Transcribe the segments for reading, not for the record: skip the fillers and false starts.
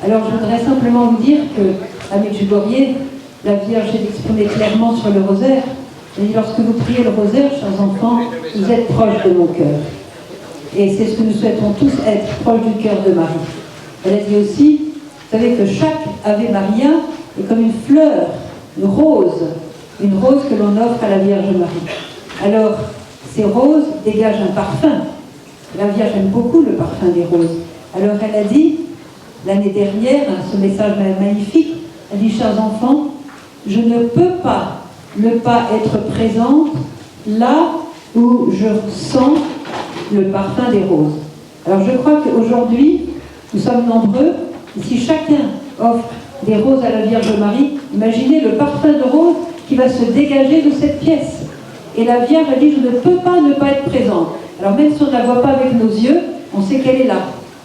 Alors je voudrais simplement vous dire que, à Medjugorje, la Vierge est exprimée clairement sur le rosaire. Elle dit, lorsque vous priez le rosaire, chers enfants, vous êtes proches de mon cœur. Et c'est ce que nous souhaitons tous être, proches du cœur de Marie. Elle a dit aussi, vous savez que chaque Ave Maria est comme une fleur, une rose que l'on offre à la Vierge Marie. Alors, ces roses dégagent un parfum. La Vierge aime beaucoup le parfum des roses. Alors elle a dit, l'année dernière, ce message magnifique, elle dit, chers enfants, je ne peux pas ne pas être présente là où je sens le parfum des roses. Alors je crois qu'aujourd'hui, nous sommes nombreux, et si chacun offre des roses à la Vierge Marie, imaginez le parfum de rose qui va se dégager de cette pièce. Et la Vierge a dit, je ne peux pas ne pas être présente. Alors même si on ne la voit pas avec nos yeux, on sait qu'elle est là.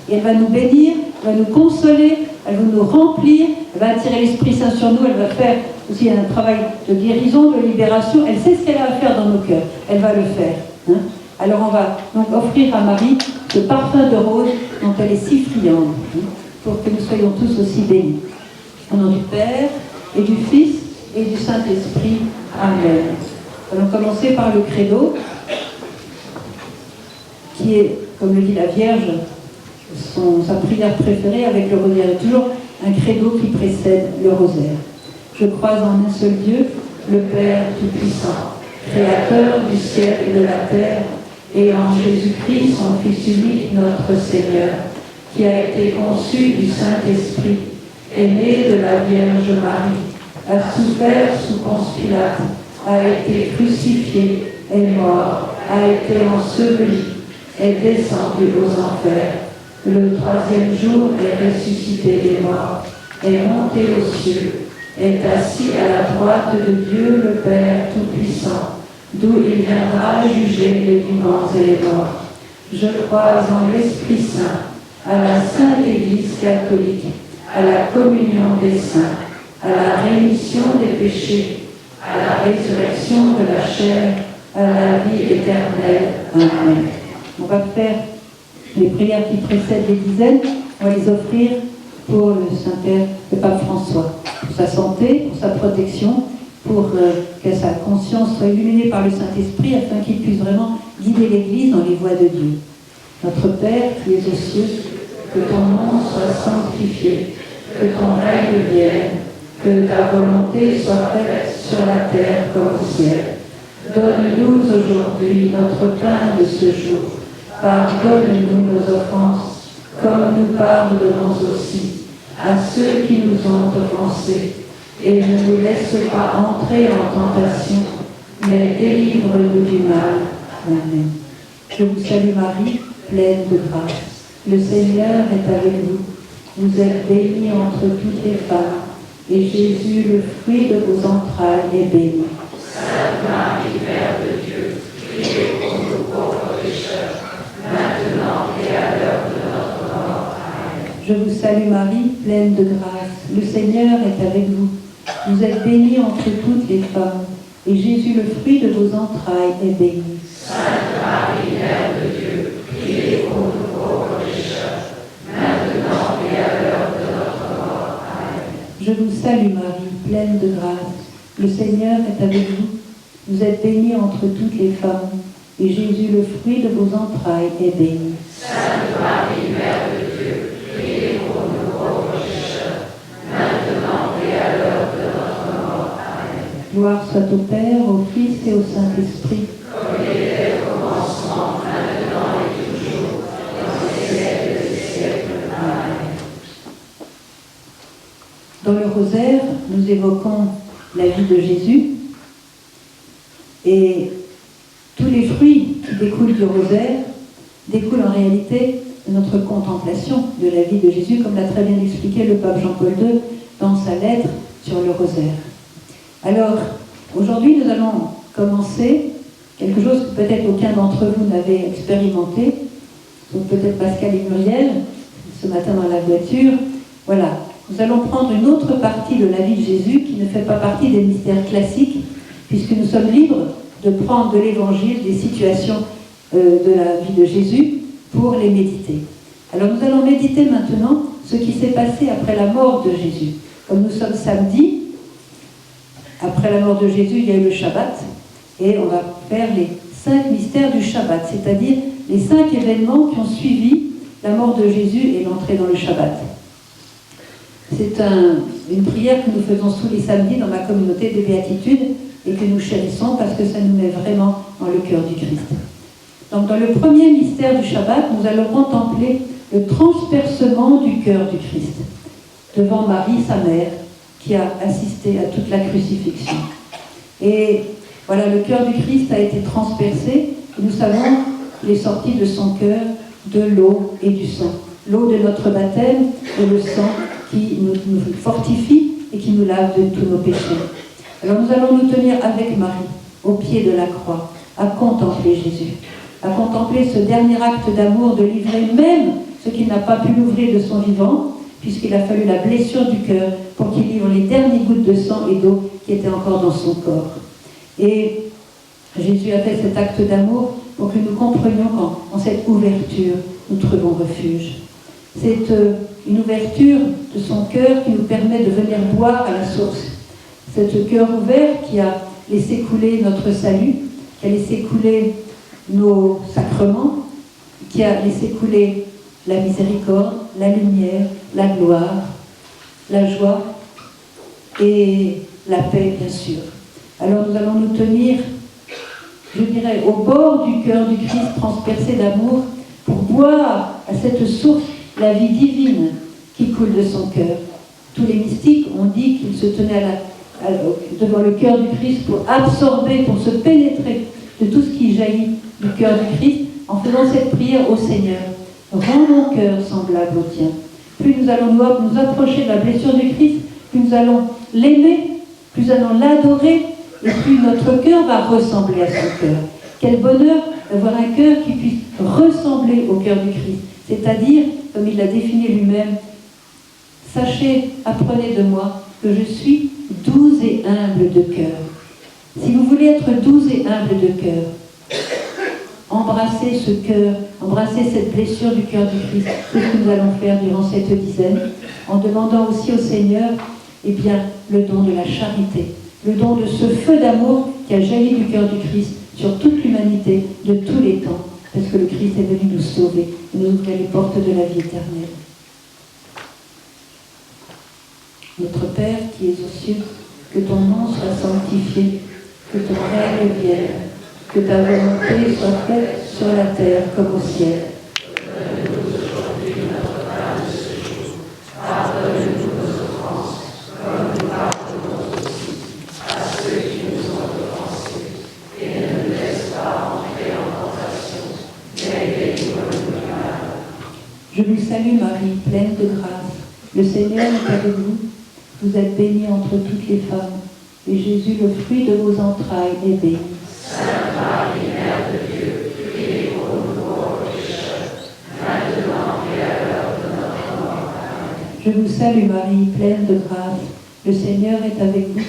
Et elle va nous bénir, elle va nous consoler, elle va nous remplir, elle va attirer l'Esprit Saint sur nous, elle va faire aussi un travail de guérison, de libération. Elle sait ce qu'elle a à faire dans nos cœurs. Elle va le faire. Hein. Alors on va donc offrir à Marie ce parfum de rose dont elle est si friande, hein, pour que nous soyons tous aussi bénis. Au nom du Père et du Fils et du Saint-Esprit. Amen. Allons commencer par le credo, qui est, comme le dit la Vierge, sa prière préférée avec le rosaire. Il y a toujours un credo qui précède le rosaire. Je crois en un seul Dieu, le Père Tout-Puissant, Créateur du ciel et de la terre, et en Jésus-Christ, son Fils unique, notre Seigneur, qui a été conçu du Saint-Esprit, est né de la Vierge Marie, a souffert sous Ponce Pilate, a été crucifié, est mort, a été enseveli, est descendu aux enfers. Le troisième jour est ressuscité des morts, est monté aux cieux, est assis à la droite de Dieu le Père Tout-Puissant, d'où il viendra juger les vivants et les morts. Je crois en l'Esprit Saint, à la Sainte Église catholique, à la communion des saints, à la rémission des péchés, à la résurrection de la chair, à la vie éternelle. Amen. On va faire les prières qui précèdent les dizaines, on va les offrir pour le Saint-Père, le Pape François, pour sa santé, pour sa protection, pour que sa conscience soit illuminée par le Saint-Esprit, afin qu'il puisse vraiment guider l'Église dans les voies de Dieu. Notre Père, qui es aux cieux, que ton nom soit sanctifié, que ton règne vienne, que ta volonté soit faite sur la terre comme au ciel. Donne-nous aujourd'hui notre pain de ce jour. Pardonne-nous nos offenses, comme nous pardonnons aussi à ceux qui nous ont offensés. Et ne nous laisse pas entrer en tentation, mais délivre-nous du mal. Amen. Je vous salue Marie, pleine de grâce. Le Seigneur est avec vous. Vous êtes bénie entre toutes les femmes, et Jésus, le fruit de vos entrailles, est béni. Sainte Marie, Mère de Dieu, priez pour nous pauvres pécheurs, maintenant et à l'heure de notre mort. Amen. Je vous salue Marie, pleine de grâce. Le Seigneur est avec vous. Vous êtes bénie entre toutes les femmes, et Jésus, le fruit de vos entrailles, est béni. Sainte Marie, Mère de Dieu, priez pour nous pauvres pécheurs, maintenant et à l'heure de notre mort. Amen. Je vous salue Marie, pleine de grâce. Le Seigneur est avec vous. Vous êtes bénie entre toutes les femmes, et Jésus, le fruit de vos entrailles, est béni. Sainte Marie, Mère de Dieu, priez pour nous pauvres pécheurs, maintenant et à l'heure de notre mort. Amen. Gloire soit au Père, au Fils et au Saint-Esprit. Comme il était au commencement, maintenant et toujours, dans les siècles des siècles. Amen. Dans le rosaire, nous évoquons la vie de Jésus, et tous les fruits qui découlent du rosaire découlent en réalité de notre contemplation de la vie de Jésus, comme l'a très bien expliqué le pape Jean-Paul II dans sa lettre sur le rosaire. Alors, aujourd'hui, nous allons commencer quelque chose que peut-être aucun d'entre vous n'avait expérimenté, sauf peut-être Pascal et Muriel, ce matin dans la voiture. Voilà, nous allons prendre une autre partie de la vie de Jésus qui ne fait pas partie des mystères classiques, puisque nous sommes libres de prendre de l'Évangile des situations de la vie de Jésus pour les méditer. Alors nous allons méditer maintenant ce qui s'est passé après la mort de Jésus. Comme nous sommes samedi, après la mort de Jésus, il y a eu le Shabbat, et on va faire les 5 mystères du Shabbat, c'est-à-dire les 5 événements qui ont suivi la mort de Jésus et l'entrée dans le Shabbat. C'est une prière que nous faisons tous les samedis dans ma communauté des Béatitudes et que nous chérissons parce que ça nous met vraiment dans le cœur du Christ. Donc dans le premier mystère du Shabbat, nous allons contempler le transpercement du cœur du Christ devant Marie, sa mère, qui a assisté à toute la crucifixion. Et voilà, le cœur du Christ a été transpercé et nous savons qu'il est sorti de son cœur de l'eau et du sang. L'eau de notre baptême et le sang qui nous fortifie et qui nous lave de tous nos péchés. Alors nous allons nous tenir avec Marie, au pied de la croix, à contempler Jésus, à contempler ce dernier acte d'amour, de livrer même ce qu'il n'a pas pu livrer de son vivant, puisqu'il a fallu la blessure du cœur pour qu'il livre les dernières gouttes de sang et d'eau qui étaient encore dans son corps. Et Jésus a fait cet acte d'amour pour que nous comprenions qu'en cette ouverture, nous trouvons refuge. C'est une ouverture de son cœur qui nous permet de venir boire à la source. C'est ce cœur ouvert qui a laissé couler notre salut, qui a laissé couler nos sacrements, qui a laissé couler la miséricorde, la lumière, la gloire, la joie et la paix, bien sûr. Alors nous allons nous tenir, je dirais, au bord du cœur du Christ transpercé d'amour pour boire à cette source la vie divine qui coule de son cœur. Tous les mystiques ont dit qu'ils se tenaient devant le cœur du Christ pour absorber, pour se pénétrer de tout ce qui jaillit du cœur du Christ en faisant cette prière au Seigneur. Rends mon cœur semblable au tien. Plus nous allons nous approcher de la blessure du Christ, plus nous allons l'aimer, plus nous allons l'adorer, et plus notre cœur va ressembler à son cœur. Quel bonheur d'avoir un cœur qui puisse ressembler au cœur du Christ. C'est-à-dire, comme il l'a défini lui-même, sachez, apprenez de moi que je suis doux et humble de cœur. Si vous voulez être doux et humble de cœur, embrassez ce cœur, embrassez cette blessure du cœur du Christ. C'est ce que nous allons faire durant cette dizaine, en demandant aussi au Seigneur, eh bien, le don de la charité, le don de ce feu d'amour qui a jailli du cœur du Christ sur toute l'humanité de tous les temps, parce que le Christ est venu nous sauver et nous ouvrir les portes de la vie éternelle. Notre Père qui es aux cieux, que ton nom soit sanctifié, que ton règne vienne, que ta volonté soit faite sur la terre comme au ciel. Donne-nous aujourd'hui notre pain de ce jour. Pardonne-nous nos offenses, comme nous pardonnons aussi à ceux qui nous ont offensés. Et ne nous laisse pas entrer en tentation, mais délivre-nous du mal. Je vous salue Marie, pleine de grâce. Le Seigneur est avec vous. Vous êtes bénie entre toutes les femmes, et Jésus, le fruit de vos entrailles, est béni. Sainte Marie, Mère de Dieu, priez pour nous pauvres pécheurs, maintenant et à l'heure de notre mort. Amen. Je vous salue Marie, pleine de grâce. Le Seigneur est avec vous.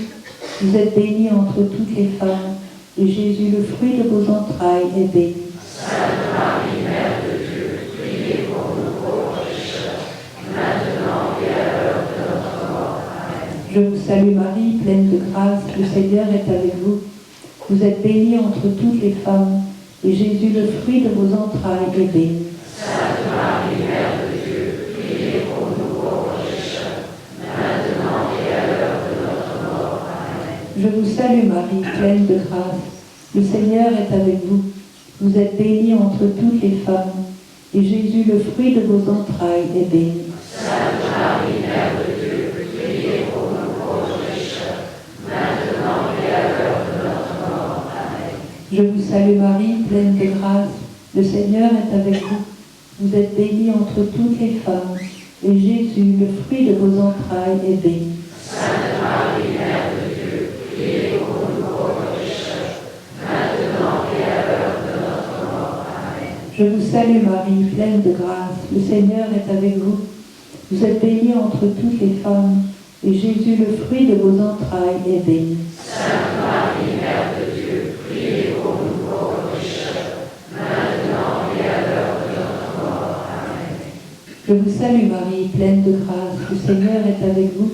Vous êtes bénie entre toutes les femmes, et Jésus, le fruit de vos entrailles, est béni. Sainte Marie, Mère de Dieu, priez pour nous pauvres pécheurs, maintenant et à l'heure de notre mort. Amen. Je vous salue Marie, pleine de grâce. Le Seigneur est avec vous. Vous êtes bénie entre toutes les femmes, et Jésus, le fruit de vos entrailles, est béni. Sainte Marie, Mère de Dieu, priez pour nous pauvres pécheurs, maintenant et à l'heure de notre mort. Amen. Je vous salue Marie, pleine de grâce. Le Seigneur est avec vous. Vous êtes bénie entre toutes les femmes, et Jésus, le fruit de vos entrailles, est béni. Sainte Marie, Mère de Dieu, priez pour nous pauvres pécheurs, maintenant et à l'heure de notre mort. Amen. Je vous salue Marie, pleine de grâce. Le Seigneur est avec vous. Vous êtes bénie entre toutes les femmes, et Jésus, le fruit de vos entrailles, est béni. Sainte Marie, Mère de Dieu, priez pour nous pauvres pécheurs, maintenant et à l'heure de notre mort. Amen. Je vous salue Marie, pleine de grâce. Le Seigneur est avec vous. Vous êtes bénie entre toutes les femmes, et Jésus, le fruit de vos entrailles, est béni. Sainte Marie, Mère de Dieu, priez pour nous pauvres pécheurs, maintenant et à l'heure de notre mort. Amen. Je vous salue Marie, pleine de grâce, le Seigneur est avec vous.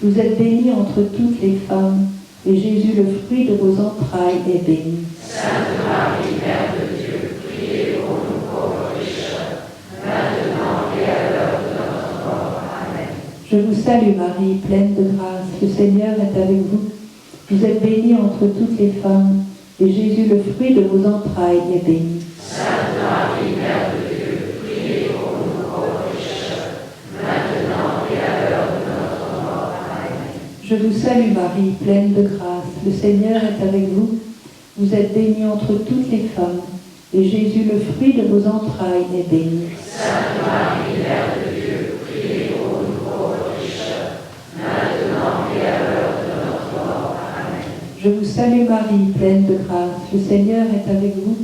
Vous êtes bénie entre toutes les femmes, et Jésus, le fruit de vos entrailles, est béni. Sainte Marie, Mère de Dieu, priez pour nous pauvres pécheurs, maintenant et à l'heure de notre mort. Amen. Je vous salue Marie, pleine de grâce, le Seigneur est avec vous. Vous êtes bénie entre toutes les femmes, et Jésus, le fruit de vos entrailles, est béni. Sainte Marie, Mère de Dieu, priez pour nous pauvres pécheurs, maintenant et à l'heure de notre mort. Amen. Je vous salue Marie, pleine de grâce, le Seigneur est avec vous. Vous êtes bénie entre toutes les femmes, et Jésus, le fruit de vos entrailles, est béni. Sainte Marie, Mère de Dieu, priez pour nous pauvres pécheurs, maintenant et à l'heure de notre mort. Amen. Je vous salue Marie, pleine de grâce, le Seigneur est avec vous.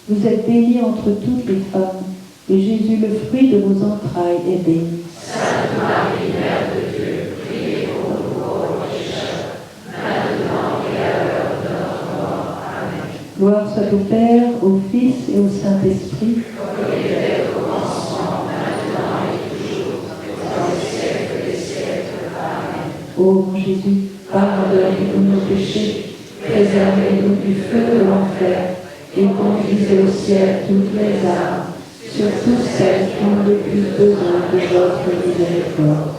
Vous êtes bénie entre toutes les femmes, et Jésus, le fruit de vos entrailles, est béni. Sainte Marie, Mère de Dieu, priez pour nous pauvres pécheurs, maintenant et à l'heure de notre mort. Amen. Gloire soit au Père, au Fils et au Saint-Esprit. Comme il était au commencement, maintenant et toujours, dans les siècles des siècles. Amen. Ô mon Jésus, pardonne-nous nos péchés, préservez-nous du feu de l'enfer, et conduisez au ciel toutes les âmes, surtout celles qui ont le plus besoin de votre miséricorde.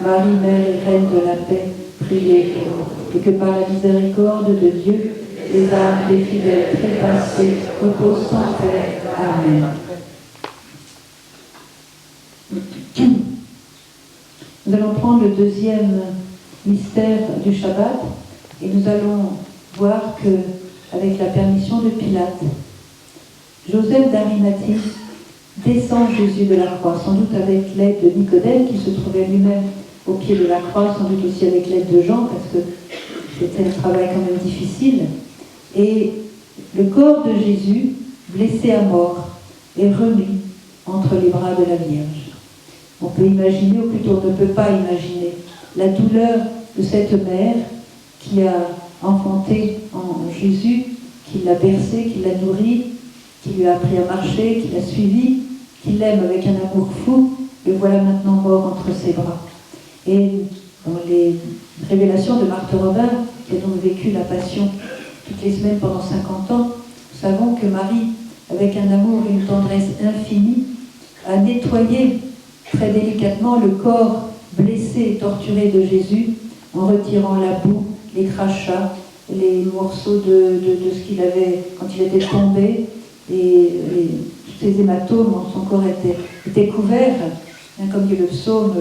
Marie, Mère et Reine de la paix, priez pour nous, et que par la miséricorde de Dieu, les âmes des fidèles trépassés reposent en paix. Amen. Nous allons prendre le deuxième mystère du Shabbat, et nous allons voir que, avec la permission de Pilate, Joseph d'Arimathie descend Jésus de la croix, sans doute avec l'aide de Nicodème, qui se trouvait lui-même au pied de la croix, sans doute aussi avec l'aide de Jean, parce que c'était un travail quand même difficile. Et le corps de Jésus, blessé à mort, est remis entre les bras de la Vierge. On peut imaginer, ou plutôt on ne peut pas imaginer, la douleur de cette mère qui a enfanté en Jésus, qui l'a bercé, qui l'a nourri, qui lui a appris à marcher, qui l'a suivi, qui l'aime avec un amour fou, le voilà maintenant mort entre ses bras. Et dans les révélations de Marthe Robin, qui a donc vécu la Passion toutes les semaines pendant 50 ans, nous savons que Marie, avec un amour et une tendresse infinie, a nettoyé très délicatement le corps blessé et torturé de Jésus, en retirant la boue, les crachats, les morceaux de ce qu'il avait quand il était tombé, et tous ces hématomes dans son corps étaient couverts, comme dit le psaume,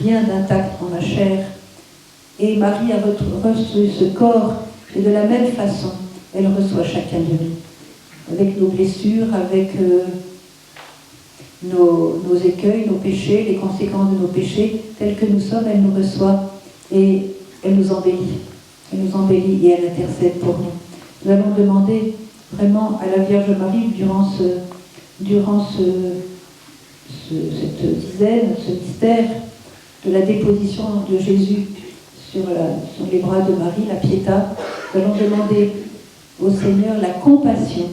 rien d'intact en ma chair. Et Marie a reçu ce corps, et de la même façon, elle reçoit chacun de nous, avec nos blessures, avec nos écueils, nos péchés, les conséquences de nos péchés, tels que nous sommes, elle nous reçoit et elle nous embellit. Elle nous embellit et elle intercède pour nous. Nous allons demander vraiment à la Vierge Marie, durant cette dizaine, ce mystère de la déposition de Jésus sur les bras de Marie, la Pietà, nous allons demander au Seigneur la compassion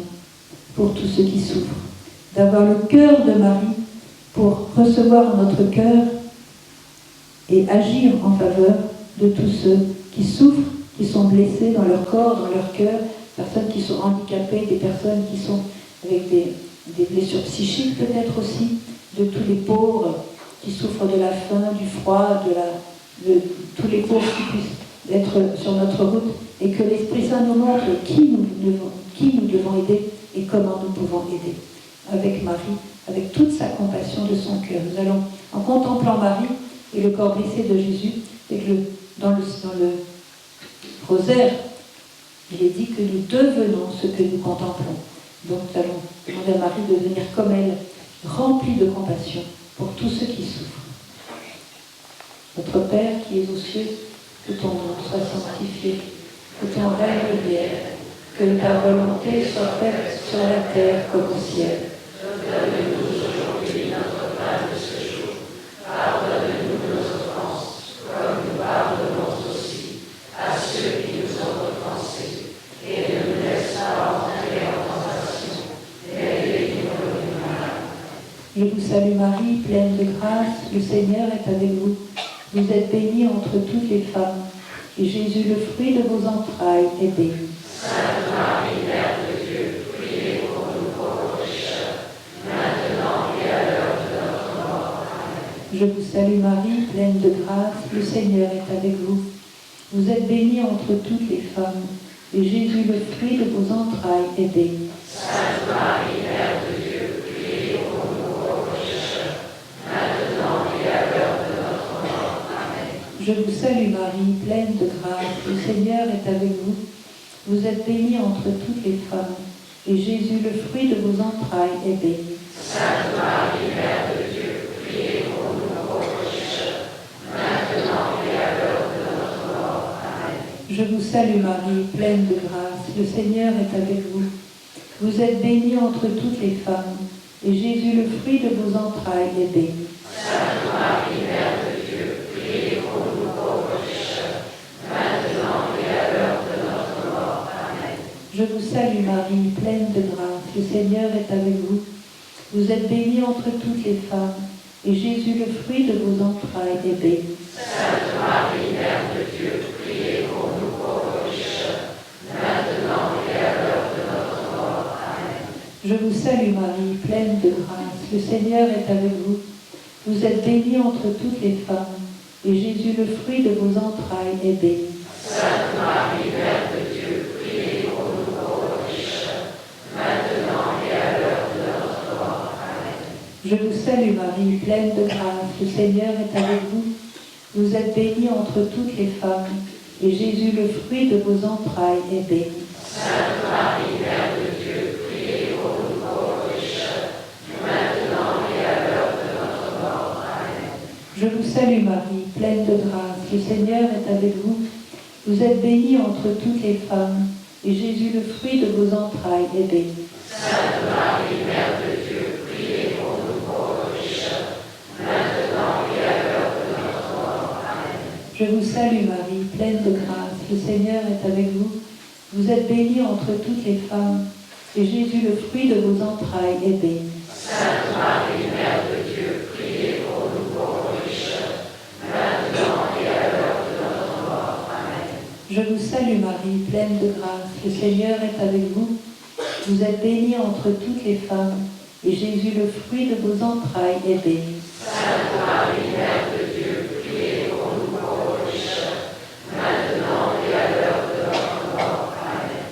pour tous ceux qui souffrent, d'avoir le cœur de Marie pour recevoir notre cœur et agir en faveur de tous ceux qui souffrent, qui sont blessés dans leur corps, dans leur cœur, personnes qui sont handicapées, des personnes qui sont avec des blessures psychiques peut-être aussi, de tous les pauvres qui souffrent de la faim, du froid, de tous les pauvres qui puissent être sur notre route, et que l'Esprit Saint nous montre qui nous devons aider et comment nous pouvons aider. Avec Marie, avec toute sa compassion de son cœur. Nous allons, en contemplant Marie et le corps blessé de Jésus, et que dans le rosaire, il est dit que nous devenons ce que nous contemplons. Donc nous allons demander à Marie de devenir comme elle, remplie de compassion pour tous ceux qui souffrent. Notre Père qui es aux cieux, que ton nom soit sanctifié, que ton règne vienne, que ta volonté soit faite sur la terre comme au ciel. Donne-nous aujourd'hui notre pain de ce jour. Pardonne-nous nos offenses, comme nous pardonnons aussi à ceux qui nous ont offensés. Et ne nous laisse pas entrer en tentation, mais délivre-nous du mal. Je vous salue Marie, pleine de grâce, le Seigneur est avec vous. Vous êtes bénie entre toutes les femmes, et Jésus, le fruit de vos entrailles, est béni. Sainte Marie, Mère de Dieu, priez pour nous pauvres pécheurs, maintenant et à l'heure de notre mort. Amen. Je vous salue Marie, pleine de grâce, le Seigneur est avec vous. Vous êtes bénie entre toutes les femmes, et Jésus, le fruit de vos entrailles, est béni. Sainte Marie, Mère de Dieu, priez pour nous pauvres pécheurs, maintenant et à l'heure de notre mort. Amen. Je vous salue Marie, pleine de grâce, le Seigneur est avec vous. Vous êtes bénie entre toutes les femmes, et Jésus, le fruit de vos entrailles, est béni. Sainte Marie, Mère de Dieu, priez pour nous pauvres pécheurs, maintenant et à l'heure de notre mort. Amen. Je vous salue Marie, pleine de grâce, le Seigneur est avec vous. Vous êtes bénie entre toutes les femmes, et Jésus, le fruit de vos entrailles, est béni. Sainte Marie, Mère de Dieu, priez pour nous pauvres pécheurs, maintenant et à l'heure de notre mort. Amen. Je vous salue Marie, pleine de grâce, le Seigneur est avec vous. Vous êtes bénie entre toutes les femmes, et Jésus, le fruit de vos entrailles, est béni. Sainte Marie, Mère de Dieu, priez pour nous pauvres pécheurs, maintenant et à l'heure de notre mort. Amen. Je vous salue Marie, pleine de grâce, le Seigneur est avec vous. Vous êtes bénie entre toutes les femmes, et Jésus, le fruit de vos entrailles, est béni. Sainte Marie, Mère de Dieu, priez pour nous pauvres pécheurs, maintenant et à l'heure de notre mort. Amen. Je vous salue Marie, pleine de grâce, le Seigneur est avec vous. Vous êtes bénie entre toutes les femmes, et Jésus, le fruit de vos entrailles, est béni. Sainte Marie, Mère de Dieu, priez pour nous pauvres pécheurs, maintenant et à l'heure de notre mort. Amen. Je vous salue Marie, pleine de grâce, le Seigneur est avec vous. Vous êtes bénie entre toutes les femmes, et Jésus, le fruit de vos entrailles, est béni. Sainte Marie, Mère de Dieu, priez pour nous pauvres pécheurs, maintenant et à l'heure de notre mort. Amen. Je vous salue Marie, pleine de grâce, le Seigneur est avec vous. Vous êtes bénie entre toutes les femmes, et Jésus, le fruit de vos entrailles, est béni. Sainte Marie, Mère de Dieu, priez pour nous pauvres pécheurs, maintenant et à l'heure de notre mort. Amen. Je vous salue Marie, pleine de grâce, le Seigneur est avec vous. Vous êtes bénie entre toutes les femmes, et Jésus, le fruit de vos entrailles, est béni. Sainte Marie, Mère de Dieu, priez pour nous pauvres pécheurs, maintenant et à l'heure de notre mort. Amen.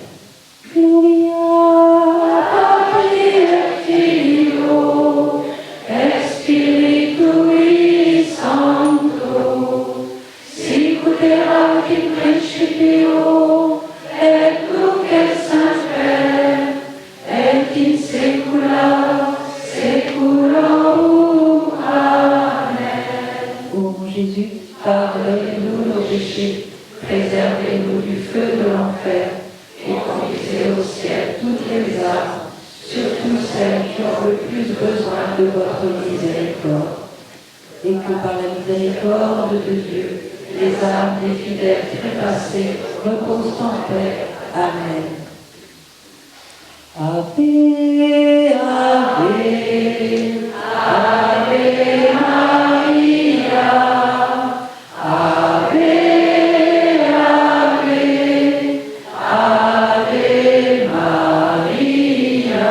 Gloria Patri et Filio et Spiritui Sancto, sic ut erat in principio et nunc et semper et in saecula saeculorum. Amen. Ô mon Jésus, Pardonnez-nous nos péchés, préservez-nous du feu de l'enfer et conduisez au ciel toutes les âmes, surtout celles qui ont le plus besoin de votre miséricorde. et que par la miséricorde de Dieu, Les âmes des fidèles trépassés reposent en paix. Amen. Ave, Ave, Ave Maria, Ave, Ave, Ave Maria.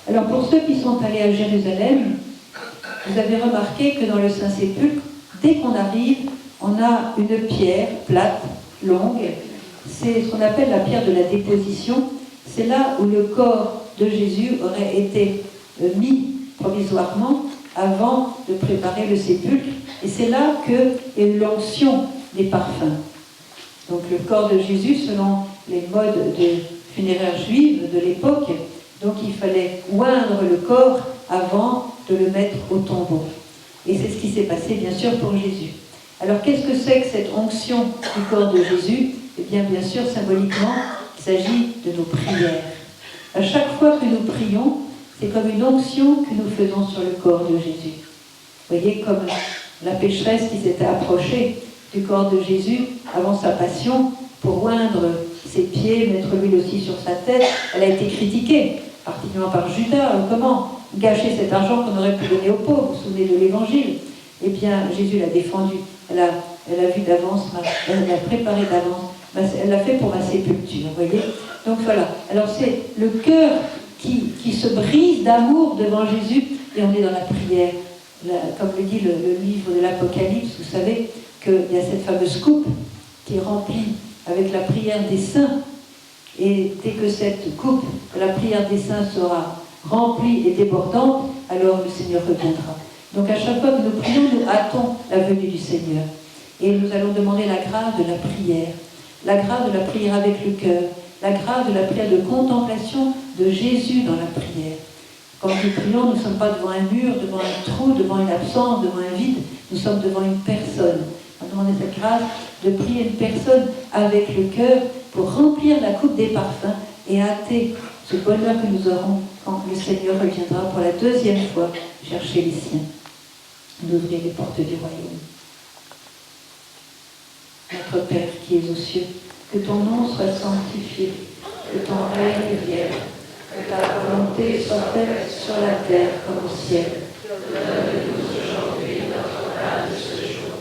Alors pour ceux qui sont allés à Jérusalem, vous avez remarqué que dans le Saint-Sépulcre, dès qu'on arrive, on a une pierre plate, longue. C'est ce qu'on appelle la pierre de la déposition. C'est là où le corps de Jésus aurait été mis provisoirement avant de préparer le sépulcre. Et c'est là qu'est l'onction des parfums. Donc le corps de Jésus, selon les modes de funéraires juives de l'époque, donc il fallait oindre le corps avant de le mettre au tombeau. Et c'est ce qui s'est passé bien sûr pour Jésus. Alors qu'est-ce que c'est que cette onction du corps de Jésus? Eh bien sûr symboliquement, il s'agit de nos prières. À chaque fois que nous prions, c'est comme une onction que nous faisons sur le corps de Jésus. Vous voyez, comme la pécheresse qui s'était approchée du corps de Jésus avant sa passion pour oindre ses pieds, mettre l'huile aussi sur sa tête, elle a été critiquée, particulièrement par Judas. Comment gâcher cet argent qu'on aurait pu donner aux pauvres. Vous vous souvenez de l'Évangile? Eh bien, Jésus l'a défendu. Elle a vu d'avance, elle l'a préparé d'avance. Elle l'a fait pour ma sépulture, vous voyez? Donc voilà. Alors c'est le cœur qui se brise d'amour devant Jésus, et on est dans la prière. Comme le dit le livre de l'Apocalypse, vous savez qu'il y a cette fameuse coupe qui est remplie avec la prière des saints. Et dès que cette coupe, la prière des saints sera remplie et débordante, alors le Seigneur reviendra. Donc à chaque fois que nous prions, nous hâtons la venue du Seigneur. Et nous allons demander la grâce de la prière, la grâce de la prière avec le cœur, la grâce de la prière de contemplation de Jésus dans la prière. Quand nous prions, nous ne sommes pas devant un mur, devant un trou, devant une absence, devant un vide, nous sommes devant une personne. On va demander cette grâce de prier une personne avec le cœur pour remplir la coupe des parfums et hâter ce bonheur que nous aurons quand le Seigneur reviendra pour la deuxième fois chercher les siens, d'ouvrir les portes du royaume. Notre Père qui es aux cieux, que ton nom soit sanctifié, que ton règne vienne, que ta volonté soit faite sur la terre comme au ciel. Donne-nous aujourd'hui notre pain de ce jour.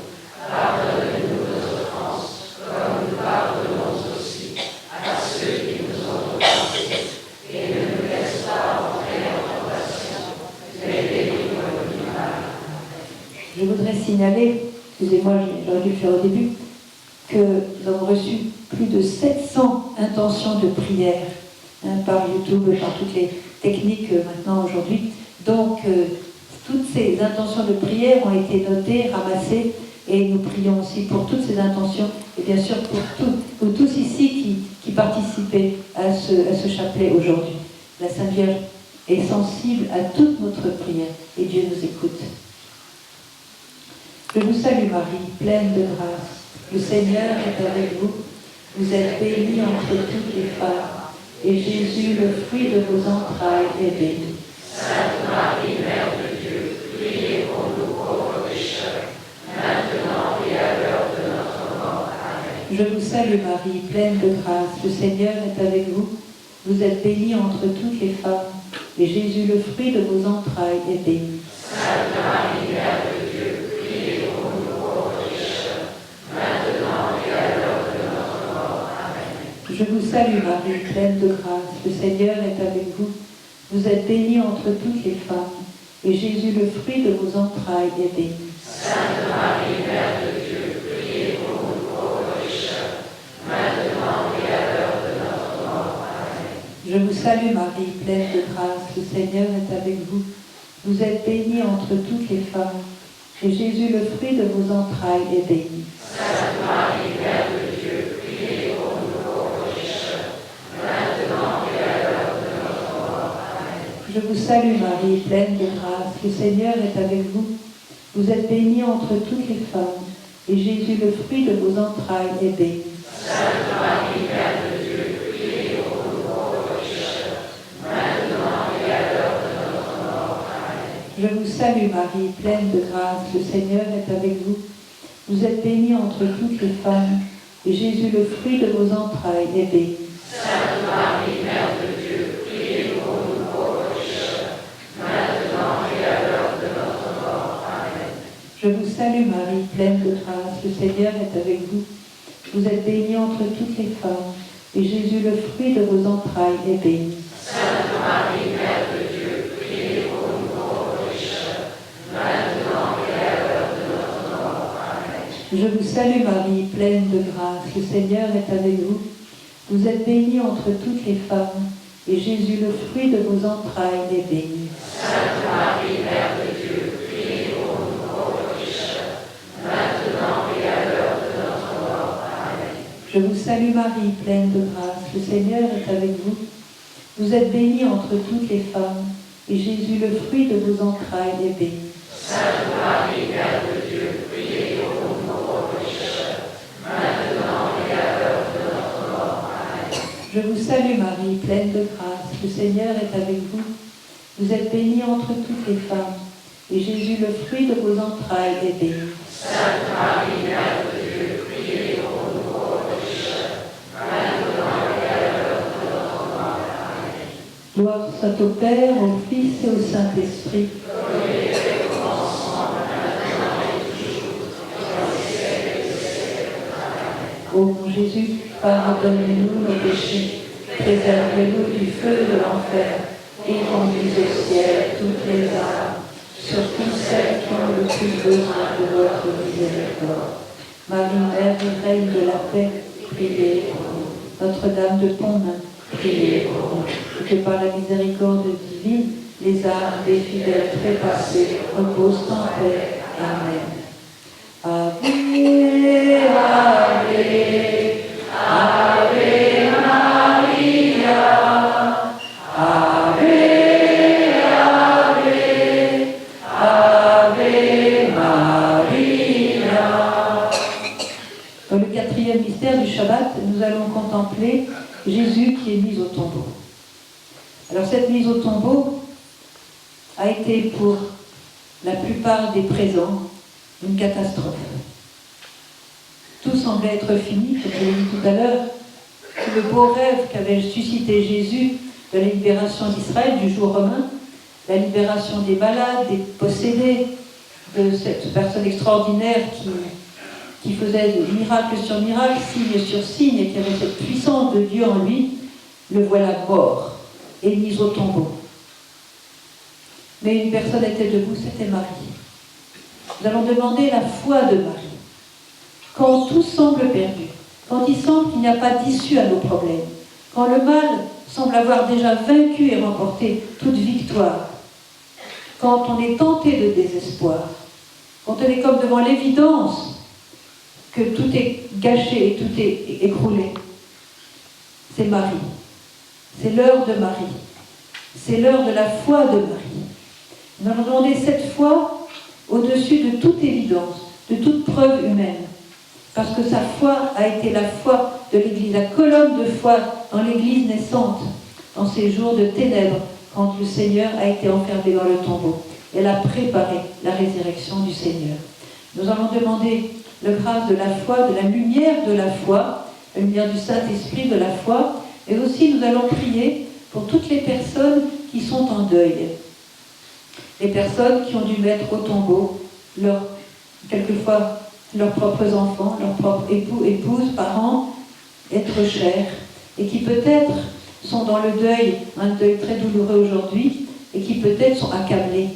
Pardonne-nous nos offenses, comme nous pardonnons aussi à ceux qui nous ont offensés. Et ne nous laisse pas entrer en tentation, mais délivre-nous du mal. Je voudrais signaler, excusez-moi, j'aurais dû le faire au début, que nous avons reçu plus de 700 intentions de prière par YouTube, par toutes les techniques maintenant aujourd'hui. Donc, toutes ces intentions de prière ont été notées, ramassées, et nous prions aussi pour toutes ces intentions, et bien sûr pour tous ici qui participaient à ce chapelet aujourd'hui. La Sainte Vierge est sensible à toute notre prière, et Dieu nous écoute. Je vous salue Marie, pleine de grâce. Le Seigneur est avec vous. Vous êtes bénie entre toutes les femmes, et Jésus, le fruit de vos entrailles, est béni. Sainte Marie, Mère de Dieu, priez pour nous pauvres pécheurs, maintenant et à l'heure de notre mort. Amen. Je vous salue Marie, pleine de grâce. Le Seigneur est avec vous. Vous êtes bénie entre toutes les femmes, et Jésus, le fruit de vos entrailles, est béni. Sainte Marie, Mère de Dieu, priez pour nous pauvres pécheurs, maintenant et à l'heure de notre mort. Amen. Je vous salue Marie, pleine de grâce. Le Seigneur est avec vous. Vous êtes bénie entre toutes les femmes, et Jésus, le fruit de vos entrailles, est béni. Sainte Marie, Mère de Dieu, priez pour nous pauvres pécheurs, maintenant et à l'heure de notre mort. Amen. Je vous salue Marie, pleine de grâce. Le Seigneur est avec vous. Vous êtes bénie entre toutes les femmes, et Jésus, le fruit de vos entrailles, est béni. Sainte Marie, Mère de Dieu, priez pour nous pauvres pécheurs, maintenant et à l'heure de notre mort. Amen. Je vous salue Marie, pleine de grâce. Le Seigneur est avec vous. Vous êtes bénie entre toutes les femmes, et Jésus, le fruit de vos entrailles, est béni. Sainte Marie, Mère de Dieu, priez pour nous pauvres pécheurs, maintenant et à l'heure de notre mort. Amen. Je vous salue Marie, pleine de grâce. Le Seigneur est avec vous. Vous êtes bénie entre toutes les femmes, et Jésus, le fruit de vos entrailles, est béni. Sainte Marie, Mère de Dieu, priez pour nous pauvres pécheurs, maintenant et à l'heure de notre mort. Amen. Je vous salue Marie, pleine de grâce. Le Seigneur est avec vous. Vous êtes bénie entre toutes les femmes, et Jésus, le fruit de vos entrailles, est béni. Sainte Marie, Mère de Dieu, priez pour nous pauvres pécheurs, maintenant et à l'heure de notre mort. Amen. Je vous salue Marie, pleine de grâce. Le Seigneur est avec vous. Vous êtes bénie entre toutes les femmes, et Jésus, le fruit de vos entrailles, est béni. Sainte Marie, Mère de Dieu, priez pour nous pauvres pécheurs, maintenant et à l'heure de notre mort. Amen. Je vous salue Marie, pleine de grâce. Le Seigneur est avec vous. Vous êtes bénie entre toutes les femmes, et Jésus, le fruit de vos entrailles, est béni. Sainte Marie, Mère de Dieu, priez pour nous pauvres pécheurs, maintenant et à l'heure de notre mort. Amen. Je vous salue Marie, pleine de grâce. Le Seigneur est avec vous. Vous êtes bénie entre toutes les femmes, et Jésus, le fruit de vos entrailles, est béni. Sainte Marie, Mère de Dieu, priez pour nous pauvres pécheurs, maintenant et à l'heure de notre mort. Amen. Gloire soit au Père, au Fils et au Saint-Esprit. Ô mon Jésus, pardonnez-nous nos péchés, préservez-nous du feu de l'enfer, et conduisez au ciel toutes les âmes, surtout celles qui ont le plus besoin de votre miséricorde. Marie, Mère et Reine de la paix, priez pour nous. Notre-Dame de Pontmain, priez pour nous. Et que par la miséricorde divine, les âmes des fidèles trépassés reposent en paix. Amen. Ave, Ave, Ave Maria, Ave, Ave, Ave Maria. Dans le quatrième mystère du Shabbat, nous allons contempler Jésus qui est mis au tombeau. Alors cette mise au tombeau a été pour la plupart des présents une catastrophe. Tout semblait être fini, comme je l'ai dit tout à l'heure. Le beau rêve qu'avait suscité Jésus de la libération d'Israël du jour romain, la libération des malades, des possédés, de cette personne extraordinaire qui faisait miracle sur miracle, signe sur signe, et qui avait cette puissance de Dieu en lui, le voilà mort et mis au tombeau. Mais une personne était debout, c'était Marie. Nous allons demander la foi de Marie. Quand tout semble perdu, quand il semble qu'il n'y a pas d'issue à nos problèmes, quand le mal semble avoir déjà vaincu et remporté toute victoire, quand on est tenté de désespoir, quand on est comme devant l'évidence que tout est gâché et tout est écroulé, c'est Marie. C'est l'heure de Marie. C'est l'heure de la foi de Marie. Nous allons demander cette foi au-dessus de toute évidence, de toute preuve humaine. Parce que sa foi a été la foi de l'Église, la colonne de foi dans l'Église naissante, dans ces jours de ténèbres, quand le Seigneur a été enfermé dans le tombeau. Elle a préparé la résurrection du Seigneur. Nous allons demander le grâce de la foi, de la lumière de la foi, la lumière du Saint-Esprit de la foi, et aussi nous allons prier pour toutes les personnes qui sont en deuil. Les personnes qui ont dû mettre au tombeau quelquefois leurs propres enfants, leurs propres époux, épouses, parents, êtres chers, et qui peut-être sont dans le deuil, un deuil très douloureux aujourd'hui, et qui peut-être sont accablés.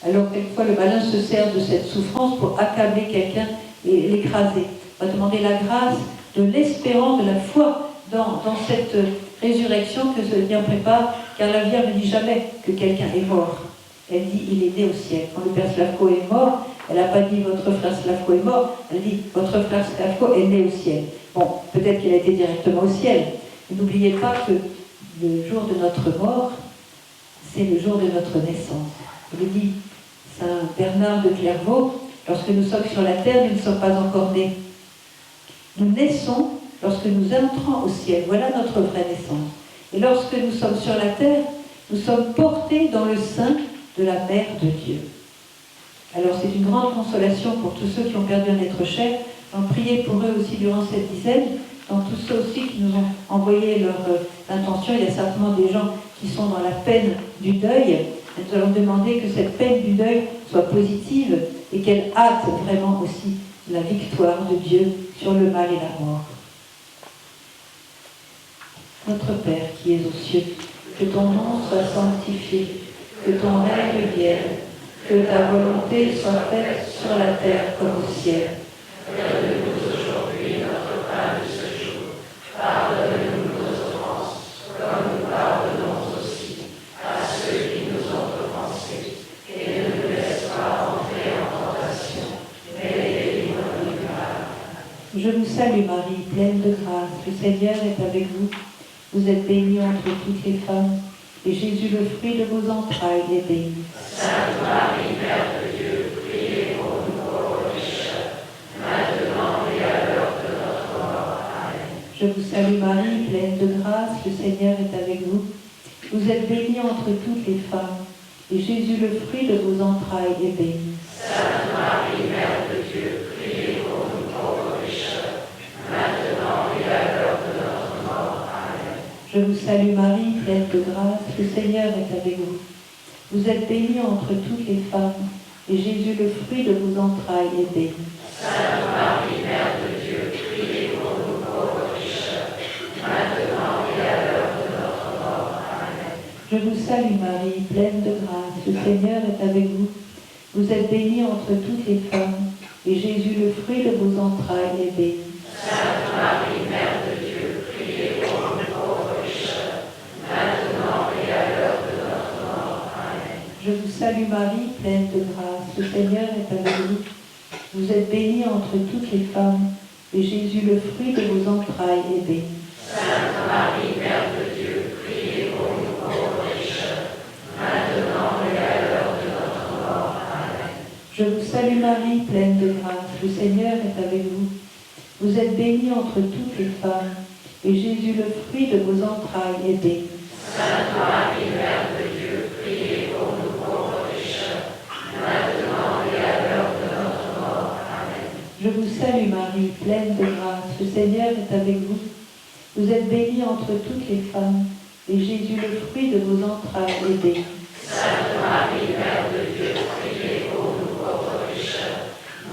Alors quelquefois le malin se sert de cette souffrance pour accabler quelqu'un et l'écraser. On va demander la grâce de l'espérance, de la foi dans cette résurrection que ce Seigneur prépare, car la Vierge ne dit jamais que quelqu'un est mort. Elle dit il est né au ciel. Quand le Père Slavko est mort, elle n'a pas dit votre frère Slavko est mort, elle dit votre frère Slavko est né au ciel. Bon, peut-être qu'il a été directement au ciel. Mais n'oubliez pas que le jour de notre mort, c'est le jour de notre naissance. Il dit Saint Bernard de Clairvaux, lorsque nous sommes sur la terre, nous ne sommes pas encore nés. Nous naissons lorsque nous entrons au ciel. Voilà notre vraie naissance. Et lorsque nous sommes sur la terre, nous sommes portés dans le sein de la Mère de Dieu. Alors c'est une grande consolation pour tous ceux qui ont perdu un être cher. On priez pour eux aussi durant cette dizaine. Dans tous ceux aussi qui nous ont envoyé leur intention, il y a certainement des gens qui sont dans la peine du deuil. Et nous allons demander que cette peine du deuil soit positive et qu'elle hâte vraiment aussi la victoire de Dieu sur le mal et la mort. Notre Père qui es aux cieux, que ton nom soit sanctifié, que ton règne vienne, que ta volonté soit faite sur la terre comme au ciel. Donne-nous aujourd'hui notre pain de ce jour. Pardonne-nous nos offenses, comme nous pardonnons aussi à ceux qui nous ont offensés. Et ne nous laisse pas entrer en tentation, mais délivre-nous du mal. Je vous salue Marie, pleine de grâce, le Seigneur est avec vous. Vous êtes bénie entre toutes les femmes, et Jésus, le fruit de vos entrailles, est béni. Sainte Marie, Mère de Dieu, priez pour nous pauvres pécheurs, maintenant et à l'heure de notre mort. Amen. Je vous salue Marie, pleine de grâce, le Seigneur est avec vous. Vous êtes bénie entre toutes les femmes, et Jésus, le fruit de vos entrailles, est béni. Sainte Marie, Mère de Dieu, priez pour nous pauvres pécheurs, maintenant et à l'heure de notre mort. Amen. Je vous salue Marie, pleine de grâce, le Seigneur est avec vous. Vous êtes bénie entre toutes les femmes, et Jésus, le fruit de vos entrailles, est béni. Sainte Marie, Mère de Dieu, priez pour nous pauvres pécheurs, maintenant et à l'heure de notre mort. Amen. Je vous salue Marie, pleine de grâce, le Seigneur est avec vous. Vous êtes bénie entre toutes les femmes, et Jésus, le fruit de vos entrailles, est béni. Sainte Marie, Mère de Dieu, priez pour nous pauvres pécheurs, maintenant et à l'heure de notre mort. Amen. Je vous salue Marie, pleine de grâce, le Seigneur est avec vous. Vous êtes bénie entre toutes les femmes, et Jésus, le fruit de vos entrailles, est béni. Sainte Marie, Mère de Dieu, priez pour nous pauvres pécheurs, maintenant et à l'heure de notre mort. Amen. Je vous salue Marie, pleine de grâce, le Seigneur est avec vous. Vous êtes bénie entre toutes les femmes, et Jésus, le fruit de vos entrailles, est béni. Sainte Marie, Mère de Dieu, priez pour nous pauvres pécheurs, maintenant et à l'heure de notre mort. Amen. Je vous salue Marie, pleine de grâce, le Seigneur est avec vous. Vous êtes bénie entre toutes les femmes, et Jésus, le fruit de vos entrailles, est béni. Sainte Marie, Mère de Dieu, priez pour nous pauvres pécheurs,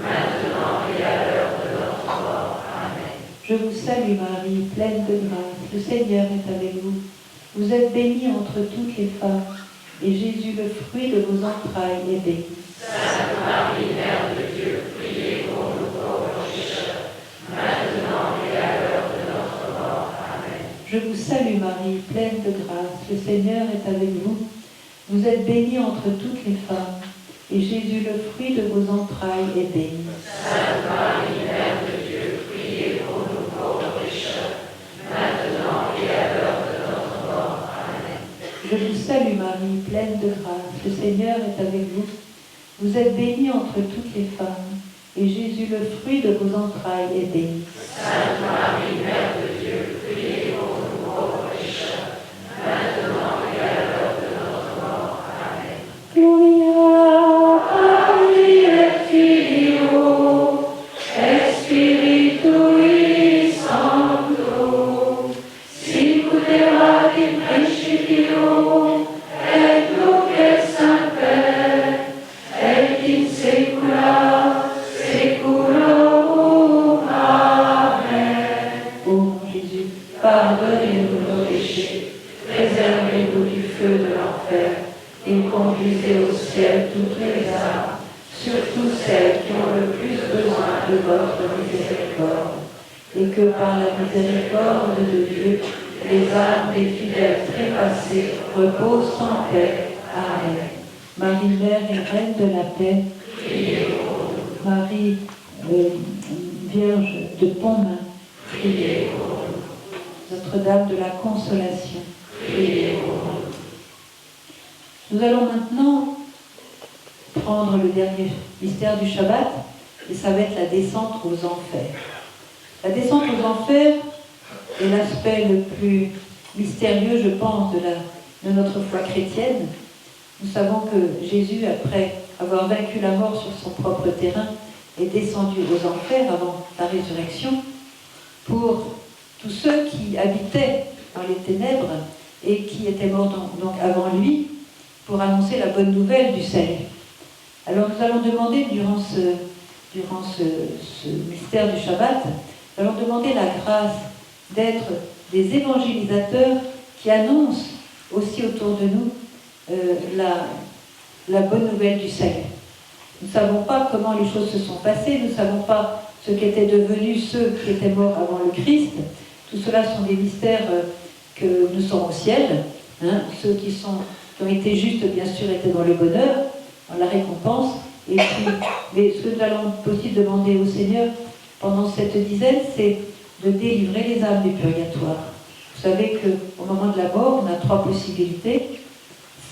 maintenant et à l'heure de notre mort. Amen. Je vous salue Marie, pleine de grâce, le Seigneur est avec vous. Vous êtes bénie entre toutes les femmes, et Jésus, le fruit de vos entrailles, est béni. Sainte Marie, Mère de Dieu, priez pour nous pauvres pécheurs, maintenant et à l'heure de notre mort. Amen. Je vous salue Marie, pleine de grâce, le Seigneur est avec vous. Vous êtes bénie entre toutes les femmes, et Jésus, le fruit de vos entrailles, est béni. Sainte Marie, Mère de Dieu, priez pour nous pauvres pécheurs, maintenant et à l'heure de notre mort. Amen. Je vous salue Marie, pleine de grâce, le Seigneur est avec vous. Vous êtes bénie entre toutes les femmes, et Jésus, le fruit de vos entrailles, est béni. Sainte Marie, Mère de Dieu, priez pour nous pauvres pécheurs, maintenant et à l'heure de notre mort. Amen. Gloria Patri et Filio et Spiritui Sancto, sicut erat in principio et nunc et semper et in saecula saeculorum. Amen. Ô mon Jésus, Pardonnez-nous nos péchés, préservez-nous du feu de l'enfer et conduisez au ciel toutes les âmes, surtout celles qui ont le plus besoin de votre miséricorde. et que par la miséricorde de Dieu, Les âmes des fidèles trépassés reposent en paix. Amen. Marie, Mère et Reine de la paix, priez pour nous, Marie, Vierge de Pontmain, priez pour nous, Notre-Dame de la Consolation. priez pour nous. Nous allons maintenant prendre le dernier mystère du Shabbat, et ça va être la descente aux enfers. La descente aux enfers est l'aspect le plus mystérieux, je pense, de notre foi chrétienne. Nous savons que Jésus, après avoir vaincu la mort sur son propre terrain, est descendu aux enfers avant la résurrection pour tous ceux qui habitaient dans les ténèbres et qui étaient morts donc avant lui, pour annoncer la bonne nouvelle du salut. Alors nous allons demander, durant ce mystère du Shabbat, nous allons demander la grâce d'être des évangélisateurs qui annoncent aussi autour de nous la bonne nouvelle du salut. Nous ne savons pas comment les choses se sont passées, nous ne savons pas ce qu'étaient devenus ceux qui étaient morts avant le Christ. Tout cela sont des mystères que nous sommes au ciel. Ceux qui ont été justes, bien sûr, étaient dans le bonheur, dans la récompense. Et puis, mais ce que nous allons aussi demander au Seigneur pendant cette dizaine, c'est de délivrer les âmes du purgatoire. Vous savez qu'au moment de la mort, on a 3 possibilités.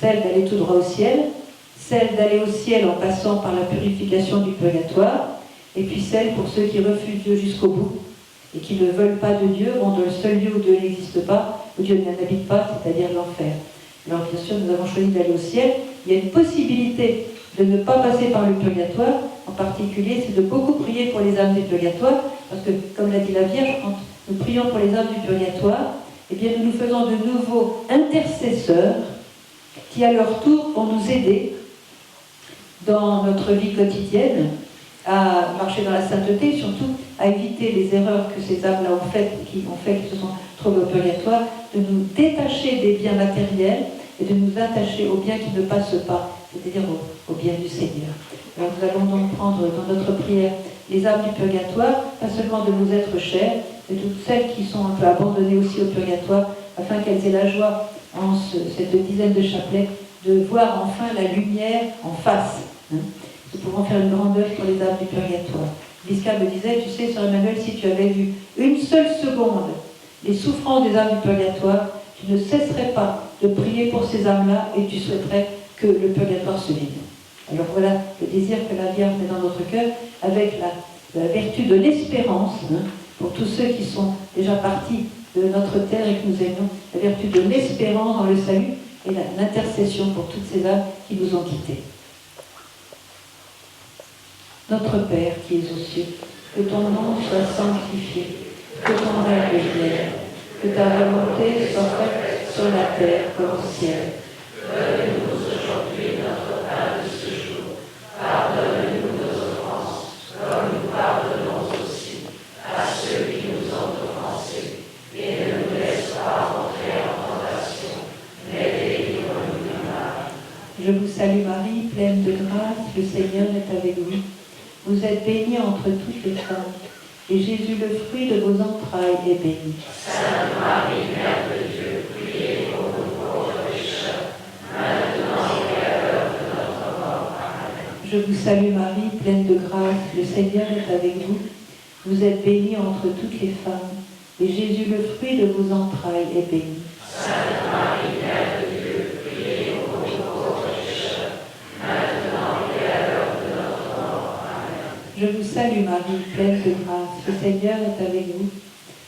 Celle d'aller tout droit au ciel, celle d'aller au ciel en passant par la purification du purgatoire, et puis celle pour ceux qui refusent Dieu jusqu'au bout et qui ne veulent pas de Dieu, vont dans le seul lieu où Dieu n'existe pas, où Dieu n'habite pas, c'est-à-dire l'enfer. Alors bien sûr, nous avons choisi d'aller au ciel. Il y a une possibilité de ne pas passer par le purgatoire. En particulier, c'est de beaucoup prier pour les âmes du purgatoire, parce que, comme l'a dit la Vierge, quand nous prions pour les âmes du purgatoire, eh bien nous nous faisons de nouveaux intercesseurs qui à leur tour vont nous aider dans notre vie quotidienne à marcher dans la sainteté, surtout à éviter les erreurs que ces âmes-là ont faites, qui se sont trouvées au purgatoire, de nous détacher des biens matériels et de nous attacher aux biens qui ne passent pas, c'est-à-dire aux biens du Seigneur. Alors nous allons donc prendre dans notre prière les âmes du purgatoire, pas seulement de nos êtres chers, mais toutes celles qui sont un peu abandonnées aussi au purgatoire, afin qu'elles aient la joie, en cette dizaine de chapelets, de voir enfin la lumière en face. Nous pouvons faire une grande œuvre pour les âmes du purgatoire. Bisca me disait, tu sais, Sœur Emmanuel, si tu avais vu une seule seconde les souffrances des âmes du purgatoire, tu ne cesserais pas de prier pour ces âmes-là et tu souhaiterais que le purgatoire se vide. Alors voilà le désir que la Vierge met dans notre cœur, avec la vertu de l'espérance, pour tous ceux qui sont déjà partis de notre terre et que nous aimons, la vertu de l'espérance dans le salut et l'intercession pour toutes ces âmes qui nous ont quittés. Notre Père qui es aux cieux, que ton nom soit sanctifié, que ton règne vienne, que ta volonté soit faite sur la terre comme au ciel. Donne-nous aujourd'hui notre pain de ce jour. Pardonne-nous nos offenses, comme nous pardonnons aussi à ceux qui nous ont offensés. Et ne nous laisse pas entrer en tentation, mais délivre-nous du mal. Je vous salue Marie, pleine de grâce, le Seigneur est avec vous. Vous êtes bénie entre toutes les femmes, et Jésus, le fruit de vos entrailles, est béni. Sainte Marie, Mère de Dieu, priez pour nous pauvres pécheurs, maintenant et à l'heure de notre mort. Amen. Je vous salue Marie, pleine de grâce, le Seigneur est avec vous. Vous êtes bénie entre toutes les femmes, et Jésus, le fruit de vos entrailles, est béni. Sainte Marie, Mère de Dieu, priez pour nous pauvres pécheurs, maintenant et à l'heure de notre mort. Amen. Je vous salue Marie, pleine de grâce, le Seigneur est avec vous.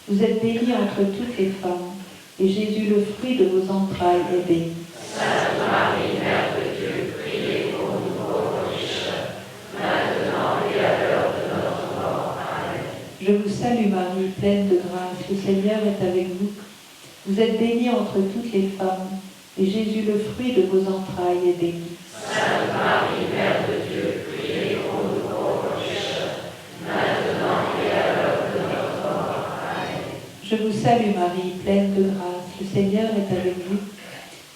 Vous êtes bénie entre toutes les femmes, et Jésus, le fruit de vos entrailles, est béni. Sainte Marie, Mère de Dieu, priez pour nous pauvres pécheurs, maintenant et à l'heure de notre mort. Amen. Je vous salue Marie, pleine de grâce, le Seigneur est avec vous. Vous êtes bénie entre toutes les femmes, et Jésus, le fruit de vos entrailles, est béni. Sainte Marie, Mère de Dieu, priez pour nous pauvres pécheurs, maintenant et à l'heure de notre mort. Amen. Je vous salue Marie, pleine de grâce, le Seigneur est avec vous.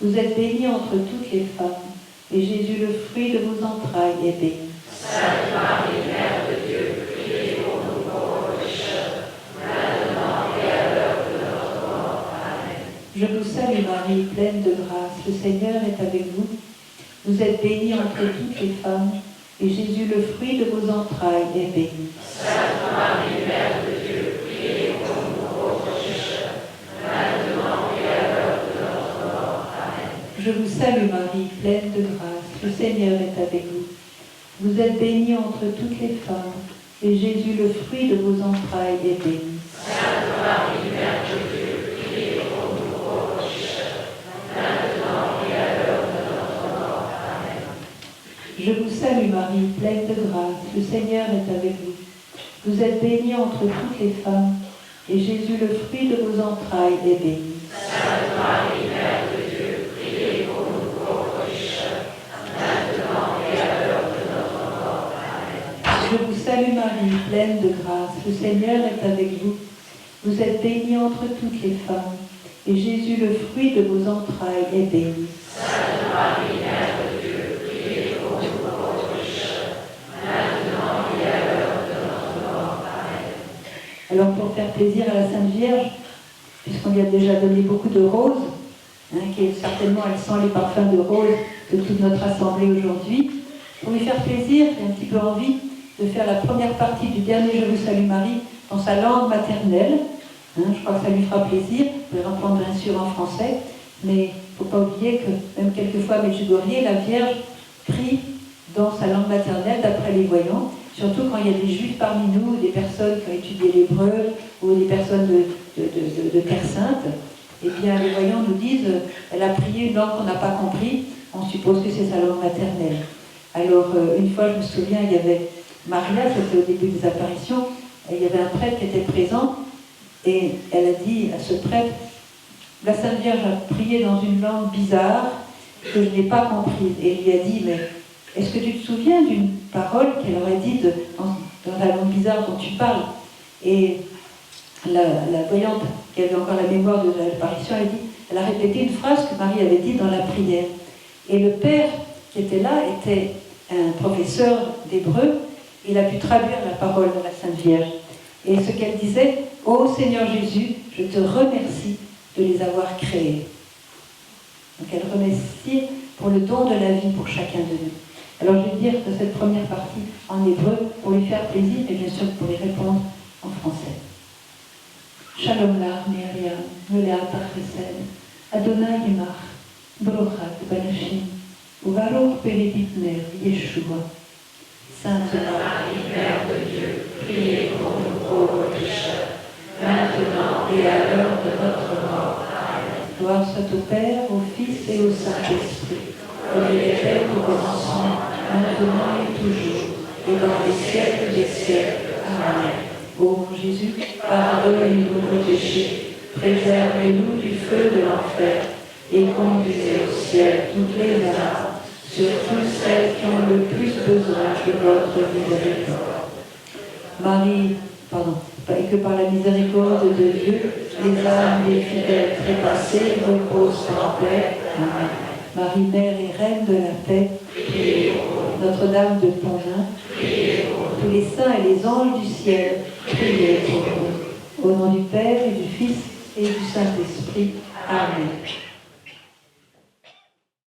Vous êtes bénie entre toutes les femmes, et Jésus, le fruit de vos entrailles, est béni. Sainte Marie, Mère de Dieu, priez pour nous pauvres pécheurs, maintenant et à l'heure de notre mort. Amen. Je vous salue Marie, pleine de grâce, le Seigneur est avec vous. Vous êtes bénie entre toutes les femmes, et Jésus, le fruit de vos entrailles, est béni. Sainte Marie, Mère de Dieu, priez pour nous pauvres pécheurs, maintenant et à l'heure de notre mort. Amen. Je vous salue Marie, pleine de grâce, le Seigneur est avec vous. Vous êtes bénie entre toutes les femmes, et Jésus, le fruit de vos entrailles, est béni. Sainte Marie, Mère de Dieu, priez pour nous pauvres pécheurs, maintenant et à l'heure de notre mort. Amen. Je vous salue Marie, pleine de grâce, le Seigneur est avec vous. Vous êtes bénie entre toutes les femmes, et Jésus, le fruit de vos entrailles, est béni. Sainte Marie, Mère de Dieu, priez pour nous pauvres pécheurs, maintenant et à l'heure de notre mort. Amen. Je vous salue Marie, pleine de grâce, le Seigneur est avec vous. Vous êtes bénie entre toutes les femmes, et Jésus, le fruit de vos entrailles, est béni. Sainte Marie, Mère de Dieu, priez pour nous pauvres pécheurs, maintenant et à l'heure de notre mort. Amen. Alors pour faire plaisir à la Sainte Vierge, puisqu'on lui a déjà donné beaucoup de roses, qui certainement elle sent les parfums de roses de toute notre assemblée aujourd'hui, pour lui faire plaisir, j'ai un petit peu envie de faire la première partie du dernier Je vous salue Marie dans sa langue maternelle. Je crois que ça lui fera plaisir. Vous pouvez reprendre bien sûr en français, mais il ne faut pas oublier que même quelquefois Medjugorje, la Vierge prie dans sa langue maternelle d'après les voyants, surtout quand il y a des juifs parmi nous, des personnes qui ont étudié l'hébreu ou des personnes de Terre Sainte. Eh bien, les voyants nous disent elle a prié une langue qu'on n'a pas compris, on suppose que c'est sa langue maternelle. Alors, une fois, je me souviens, il y avait Maria, c'était au début des apparitions, et il y avait un prêtre qui était présent, et elle a dit à ce prêtre, La Sainte Vierge a prié dans une langue bizarre que je n'ai pas comprise et lui a dit, mais est-ce que tu te souviens d'une parole qu'elle aurait dite dans la langue bizarre dont tu parles? Et la voyante, qui avait encore la mémoire de l'apparition, elle a répété une phrase que Marie avait dite dans la prière. Et le père qui était là était un professeur d'hébreu. Il a pu traduire la parole de la Sainte Vierge. Et ce qu'elle disait, « Ô Seigneur Jésus, je te remercie de les avoir créés. » Donc elle remercie pour le don de la vie pour chacun de nous. Alors je vais dire de cette première partie en hébreu pour lui faire plaisir et bien sûr pour y répondre en français. Shalom lach Miriam, Meleata Chesed, Adonai Yimach, Brochat Banashim, Uvaruch Periditner, Yeshua. Sainte Marie, Mère de Dieu, priez pour nous pauvres pécheurs, maintenant et à l'heure de notre mort. Amen. Gloire soit au Père, au Fils et au Saint-Esprit, comme il était au commencement, maintenant et toujours, et dans les siècles des siècles. Amen. Ô mon Jésus, pardonnez-nous nos péchés, préservez-nous du feu de l'enfer, et conduisez au ciel toutes les âmes, surtout celles qui ont le plus besoin de votre miséricorde. Marie, et que par la miséricorde de Dieu, les âmes des fidèles trépassés reposent en paix. Amen. Marie, Mère et Reine de la paix, Notre-Dame de Pontmain, tous les saints et les anges du ciel, priez pour nous. Au nom du Père et du Fils et du Saint-Esprit. Amen.